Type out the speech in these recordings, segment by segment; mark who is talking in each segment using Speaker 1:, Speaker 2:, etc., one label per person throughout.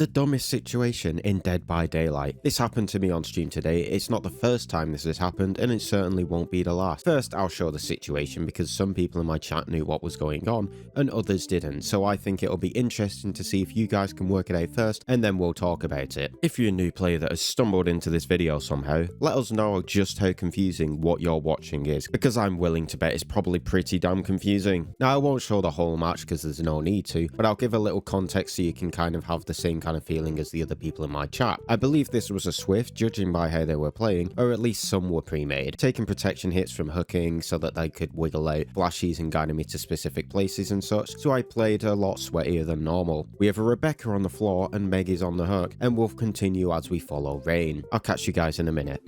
Speaker 1: The dumbest situation in Dead by Daylight. This happened to me on stream today. It's not the first time this has happened, and it certainly won't be the last. First, I'll show the situation because some people in my chat knew what was going on and others didn't, so I think it'll be interesting to see if you guys can work it out first, and then we'll talk about it. If you're a new player that has stumbled into this video somehow, let us know just how confusing what you're watching is, because I'm willing to bet it's probably pretty damn confusing. Now, I won't show the whole match because there's no need to, but I'll give a little context so you can kind of have the same kind of feeling as the other people in my chat. I believe this was a Swift, judging by how they were playing, or at least some were pre-made, taking protection hits from hooking so that they could wiggle out flashes and guiding me to specific places and such, so I played a lot sweatier than normal. We have a Rebecca on the floor and Meg is on the hook, and we'll continue as we follow Rain. I'll catch you guys in a minute.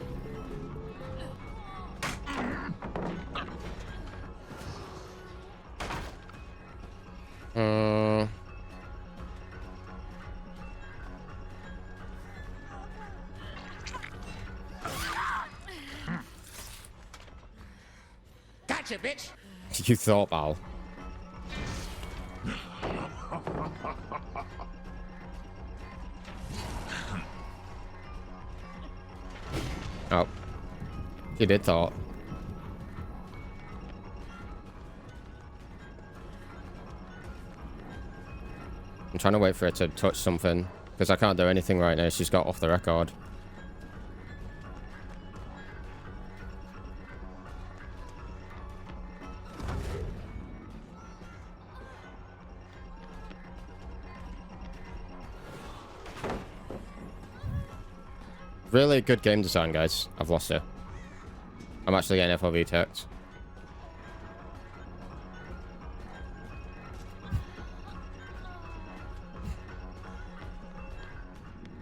Speaker 2: Gotcha, bitch!
Speaker 1: You thought, Val. Oh. You did thought. I'm trying to wait for her to touch something, because I can't do anything right now. She's got off the record. Really good game design, guys. I've lost her. I'm actually getting FOV text.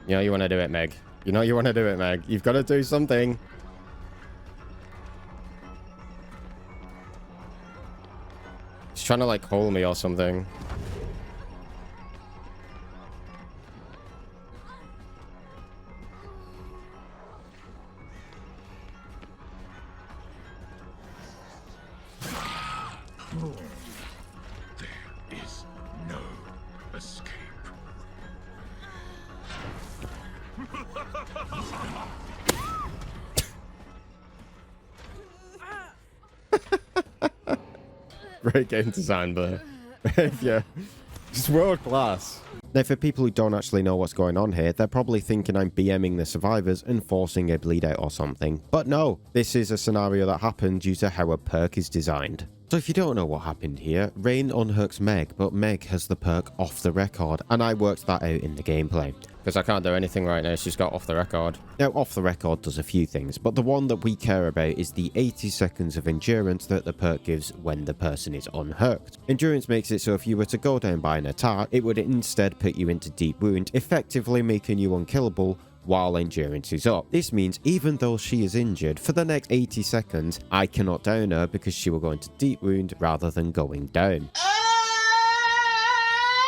Speaker 1: You know you want to do it, Meg. You know you want to do it, Meg. You've got to do something. She's trying to, like, hold me or something.
Speaker 2: There is no escape.
Speaker 1: Great game design, but yeah, it's world class. Now, for people who don't actually know what's going on here, they're probably thinking I'm BMing the survivors and forcing a bleed out or something. But no, this is a scenario that happened due to how a perk is designed. So if you don't know what happened here, Rain unhooks Meg, but Meg has the perk off the record, and I worked that out in the gameplay. Because I can't do anything right now, she's got off the record. Now, off the record does a few things, but the one that we care about is the 80 seconds of endurance that the perk gives when the person is unhooked. Endurance makes it so if you were to go down by an attack, it would instead put you into deep wound, effectively making you unkillable while endurance is up. This means even though she is injured, for the next 80 seconds, I cannot down her because she will go into deep wound rather than going down.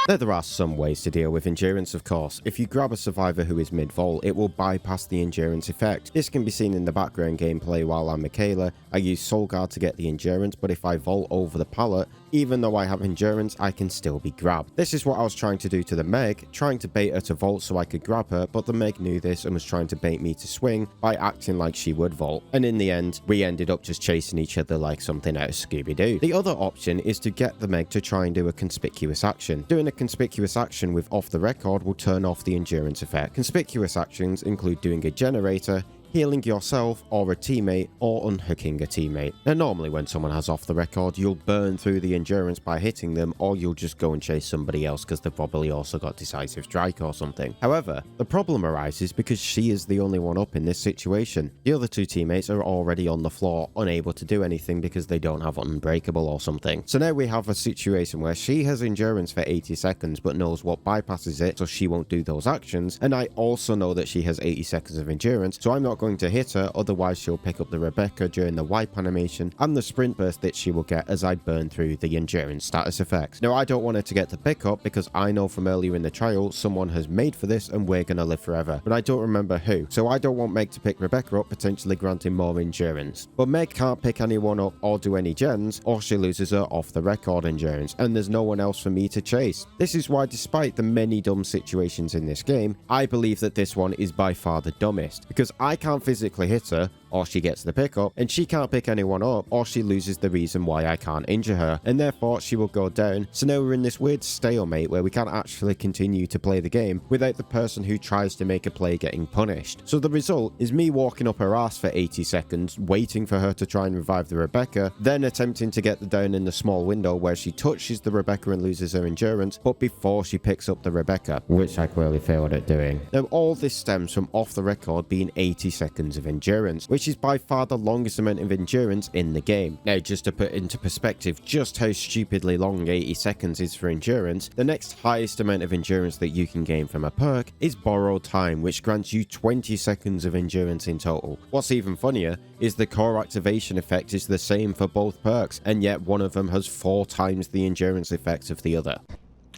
Speaker 1: Now, there are some ways to deal with endurance, of course. If you grab a survivor who is mid-vault, it will bypass the endurance effect. This can be seen in the background gameplay while I'm Michaela. I use Soul Guard to get the endurance, but if I vault over the pallet, even though I have endurance, I can still be grabbed. This is what I was trying to do to the Meg, trying to bait her to vault so I could grab her, but the Meg knew this and was trying to bait me to swing by acting like she would vault. And in the end, we ended up just chasing each other like something out of Scooby-Doo. The other option is to get the Meg to try and do a conspicuous action. Doing a conspicuous action with off the record will turn off the endurance effect. Conspicuous actions include doing a generator, healing yourself or a teammate, or unhooking a teammate. Now, normally when someone has off the record, you'll burn through the endurance by hitting them, or you'll just go and chase somebody else because they've probably also got decisive strike or something. However, the problem arises because she is the only one up in this situation. The other two teammates are already on the floor, unable to do anything because they don't have unbreakable or something. So now we have a situation where she has endurance for 80 seconds but knows what bypasses it, so she won't do those actions, and I also know that she has 80 seconds of endurance, so I'm not going to hit her, otherwise she'll pick up the Rebecca during the wipe animation and the sprint burst that she will get as I burn through the endurance status effects. Now I don't want her to get the pickup because I know from earlier in the trial someone has made for this and we're gonna live forever, but I don't remember who, so I don't want Meg to pick Rebecca up, potentially granting more endurance. But Meg can't pick anyone up or do any gens, or she loses her off the record endurance, and there's no one else for me to chase. This is why, despite the many dumb situations in this game, I believe that this one is by far the dumbest, because I can't physically hit her, or she gets the pickup, and she can't pick anyone up, or she loses the reason why I can't injure her, and therefore she will go down. So now we're in this weird stalemate where we can't actually continue to play the game without the person who tries to make a play getting punished. So the result is me walking up her ass for 80 seconds, waiting for her to try and revive the Rebecca, then attempting to get the down in the small window where she touches the Rebecca and loses her endurance, but before she picks up the Rebecca, which I clearly failed at doing. Now all this stems from off the record being 80 seconds of endurance, which is by far the longest amount of endurance in the game. Now just to put into perspective just how stupidly long 80 seconds is for endurance, the next highest amount of endurance that you can gain from a perk is borrowed time, which grants you 20 seconds of endurance in total. What's even funnier is the core activation effect is the same for both perks, and yet one of them has 4 times the endurance effect of the other.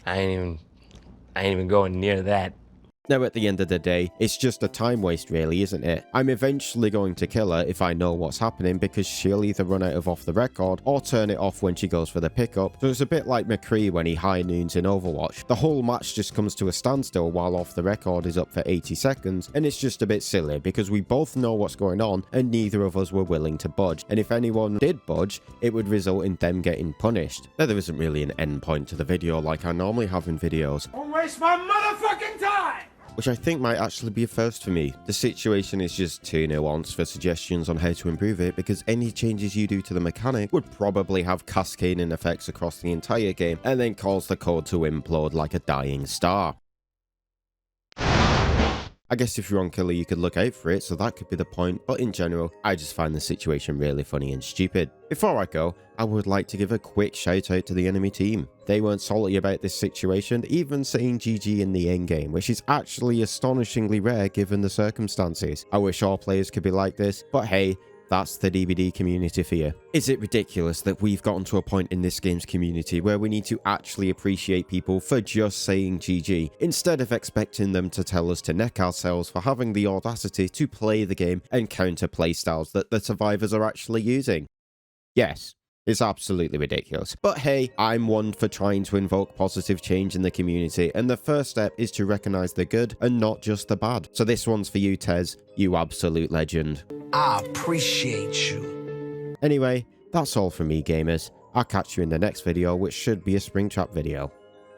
Speaker 3: I ain't even going near that.
Speaker 1: Now at the end of the day, it's just a time waste really, isn't it? I'm eventually going to kill her if I know what's happening, because she'll either run out of off the record or turn it off when she goes for the pickup. So it's a bit like McCree when he high noons in Overwatch. The whole match just comes to a standstill while off the record is up for 80 seconds, and it's just a bit silly because we both know what's going on and neither of us were willing to budge. And if anyone did budge, it would result in them getting punished. Now there isn't really an end point to the video like I normally have in videos.
Speaker 2: Don't waste my motherfucking time!
Speaker 1: Which I think might actually be a first for me. The situation is just too nuanced for suggestions on how to improve it, because any changes you do to the mechanic would probably have cascading effects across the entire game and then cause the code to implode like a dying star. I guess if you're on Killer you could look out for it, so that could be the point, but in general, I just find the situation really funny and stupid. Before I go, I would like to give a quick shout out to the enemy team. They weren't salty about this situation, even saying GG in the endgame, which is actually astonishingly rare given the circumstances. I wish all players could be like this, but hey, that's the DBD community for you. Is it ridiculous that we've gotten to a point in this game's community where we need to actually appreciate people for just saying GG, instead of expecting them to tell us to neck ourselves for having the audacity to play the game and counter playstyles that the survivors are actually using? Yes. It's absolutely ridiculous. But hey, I'm one for trying to invoke positive change in the community, and the first step is to recognize the good and not just the bad. So this one's for you, Tez, you absolute legend.
Speaker 4: I appreciate you.
Speaker 1: Anyway, that's all from me, gamers. I'll catch you in the next video, which should be a Springtrap video.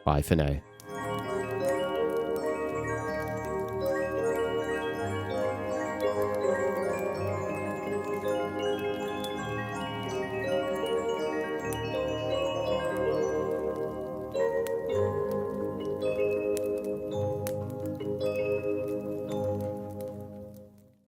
Speaker 1: Bye for now.